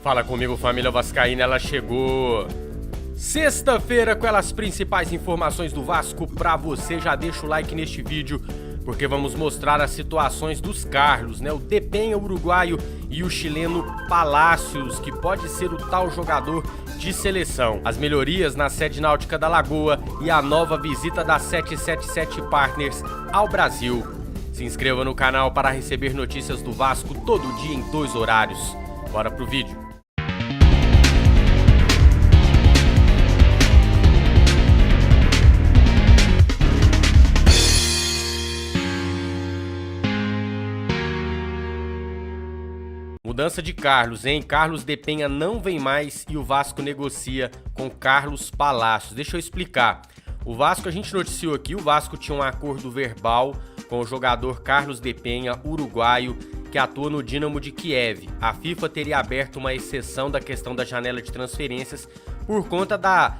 Fala comigo, família vascaína, ela chegou sexta-feira com as principais informações do Vasco pra você. Já deixa o like neste vídeo, porque vamos mostrar as situações dos Carlos, né? O Depenha, o uruguaio, e o chileno Palacios, que pode ser o tal jogador de seleção. As melhorias na sede náutica da Lagoa e a nova visita da 777 Partners ao Brasil. Se inscreva no canal para receber notícias do Vasco todo dia em 2 horários. Bora pro vídeo. Mudança de Carlos, hein? Carlos Depenha não vem mais e o Vasco negocia com Carlos Palacios. Deixa eu explicar. O Vasco, a gente noticiou aqui, o Vasco tinha um acordo verbal com o jogador Carlos Depenha, uruguaio, que atua no Dinamo de Kiev. A FIFA teria aberto uma exceção da questão da janela de transferências por conta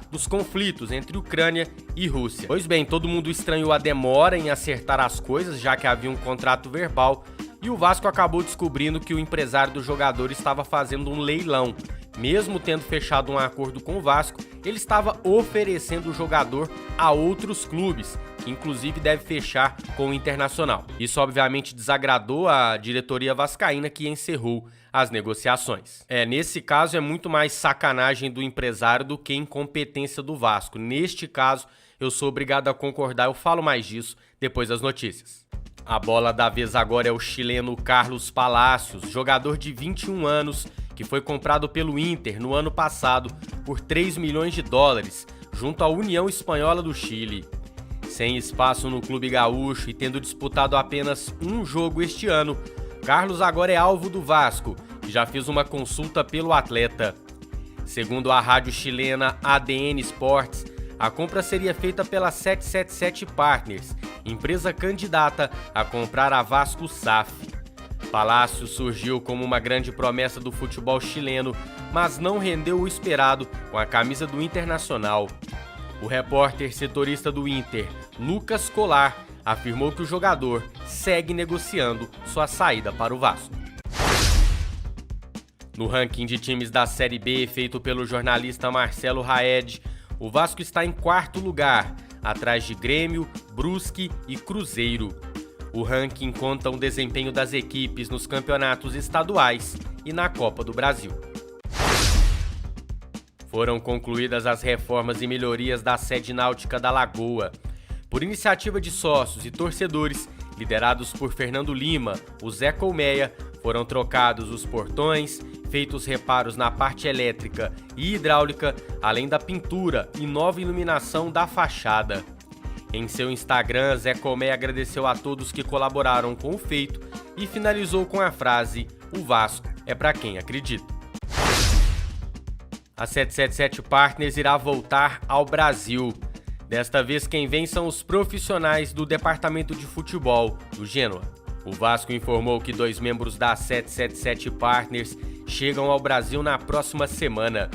dos conflitos entre Ucrânia e Rússia. Pois bem, todo mundo estranhou a demora em acertar as coisas, já que havia um contrato verbal, e o Vasco acabou descobrindo que o empresário do jogador estava fazendo um leilão. Mesmo tendo fechado um acordo com o Vasco, ele estava oferecendo o jogador a outros clubes, que inclusive deve fechar com o Internacional. Isso obviamente desagradou a diretoria vascaína, que encerrou as negociações. Nesse caso é muito mais sacanagem do empresário do que incompetência do Vasco. Neste caso, eu sou obrigado a concordar, eu falo mais disso depois das notícias. A bola da vez agora é o chileno Carlos Palacios, jogador de 21 anos, que foi comprado pelo Inter no ano passado por 3 milhões de dólares, junto à União Espanhola do Chile. Sem espaço no clube gaúcho e tendo disputado apenas um jogo este ano, Carlos agora é alvo do Vasco, que já fez uma consulta pelo atleta. Segundo a rádio chilena ADN Sports, a compra seria feita pela 777 Partners, empresa candidata a comprar a Vasco SAF. Palacios surgiu como uma grande promessa do futebol chileno, mas não rendeu o esperado com a camisa do Internacional. O repórter setorista do Inter, Lucas Colar, afirmou que o jogador segue negociando sua saída para o Vasco. No ranking de times da Série B, feito pelo jornalista Marcelo Raed, o Vasco está em 4º lugar, atrás de Grêmio, Brusque e Cruzeiro. O ranking conta o desempenho das equipes nos campeonatos estaduais e na Copa do Brasil. Foram concluídas as reformas e melhorias da sede náutica da Lagoa. Por iniciativa de sócios e torcedores, liderados por Fernando Lima, o Zé Colmeia, foram trocados os portões, feitos reparos na parte elétrica e hidráulica, além da pintura e nova iluminação da fachada. Em seu Instagram, Zé Colmeia agradeceu a todos que colaboraram com o feito e finalizou com a frase: "O Vasco é pra quem acredita". A 777 Partners irá voltar ao Brasil. Desta vez quem vem são os profissionais do departamento de futebol do Genoa. O Vasco informou que 2 membros da 777 Partners chegam ao Brasil na próxima semana.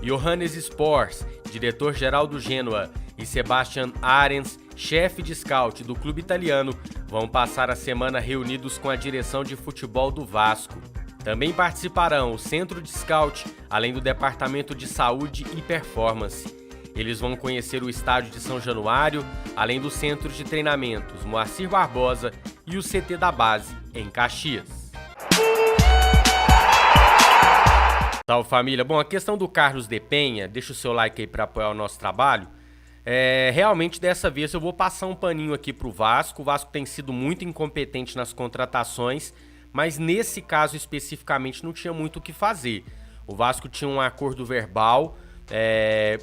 Johannes Spors, diretor-geral do Genoa, e Sebastian Arens, chefe de scout do clube italiano, vão passar a semana reunidos com a direção de futebol do Vasco. Também participarão o centro de scout, além do departamento de saúde e performance. Eles vão conhecer o estádio de São Januário, além do centro de treinamentos Moacir Barbosa e o CT da base, em Caxias. Salve, família! Bom, a questão do Carlos Depenha, deixa o seu like aí para apoiar o nosso trabalho. Realmente dessa vez eu vou passar um paninho aqui pro Vasco. O Vasco tem sido muito incompetente nas contratações, mas nesse caso especificamente não tinha muito o que fazer. O Vasco tinha um acordo verbal,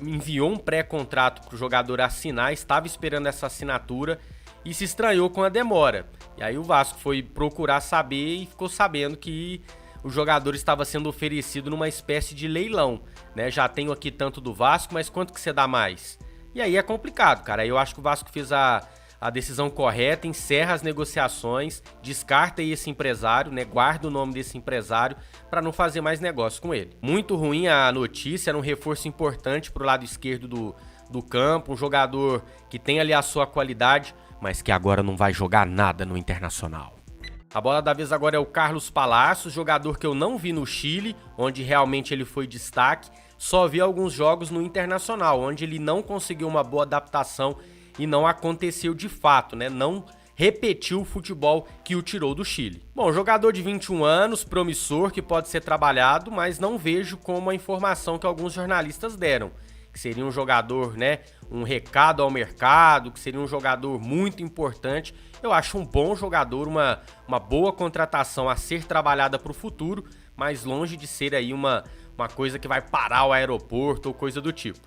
enviou um pré-contrato pro jogador assinar, estava esperando essa assinatura e se estranhou com a demora. E aí o Vasco foi procurar saber e ficou sabendo que o jogador estava sendo oferecido numa espécie de leilão, né? Já tenho aqui tanto do Vasco, mas quanto que você dá mais? E aí é complicado, cara. Eu acho que o Vasco fez a decisão correta, encerra as negociações, descarta aí esse empresário, né? Guarda o nome desse empresário para não fazer mais negócio com ele. Muito ruim a notícia, era um reforço importante pro lado esquerdo do campo, um jogador que tem ali a sua qualidade, mas que agora não vai jogar nada no Internacional. A bola da vez agora é o Carlos Palacios, jogador que eu não vi no Chile, onde realmente ele foi destaque. Só vi alguns jogos no Internacional, onde ele não conseguiu uma boa adaptação e não aconteceu de fato, né? Não repetiu o futebol que o tirou do Chile. Bom, jogador de 21 anos, promissor, que pode ser trabalhado, mas não vejo como a informação que alguns jornalistas deram, que seria um jogador, né, um recado ao mercado, que seria um jogador muito importante. Eu acho um bom jogador, uma boa contratação a ser trabalhada para o futuro, mas longe de ser aí uma coisa que vai parar o aeroporto ou coisa do tipo.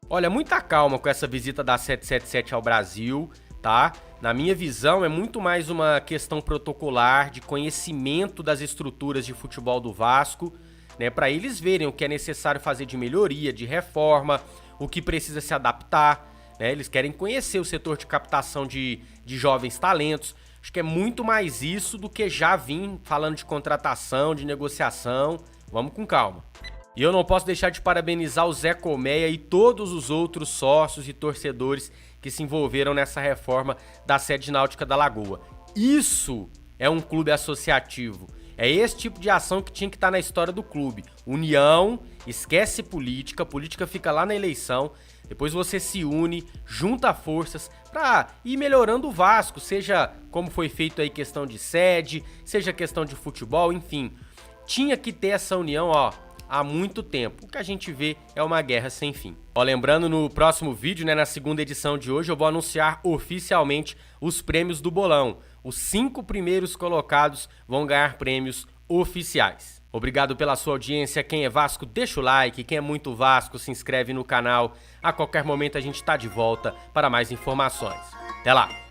Olha, muita calma com essa visita da 777 ao Brasil, tá? Na minha visão, é muito mais uma questão protocolar de conhecimento das estruturas de futebol do Vasco, né, para eles verem o que é necessário fazer de melhoria, de reforma, o que precisa se adaptar, né? Eles querem conhecer o setor de captação de jovens talentos. Acho que é muito mais isso do que já vim falando de contratação, de negociação. Vamos com calma. E eu não posso deixar de parabenizar o Zé Colmeia e todos os outros sócios e torcedores que se envolveram nessa reforma da sede náutica da Lagoa. Isso é um clube associativo. É esse tipo de ação que tinha que estar na história do clube. União, esquece política, política fica lá na eleição, depois você se une, junta forças para ir melhorando o Vasco, seja como foi feito aí questão de sede, seja questão de futebol, enfim. Tinha que ter essa união, ó, há muito tempo. O que a gente vê é uma guerra sem fim. Ó, lembrando, no próximo vídeo, né, na segunda edição de hoje, eu vou anunciar oficialmente os prêmios do bolão. Os 5 primeiros colocados vão ganhar prêmios oficiais. Obrigado pela sua audiência. Quem é Vasco, deixa o like. Quem é muito Vasco, se inscreve no canal. A qualquer momento a gente tá de volta para mais informações. Até lá!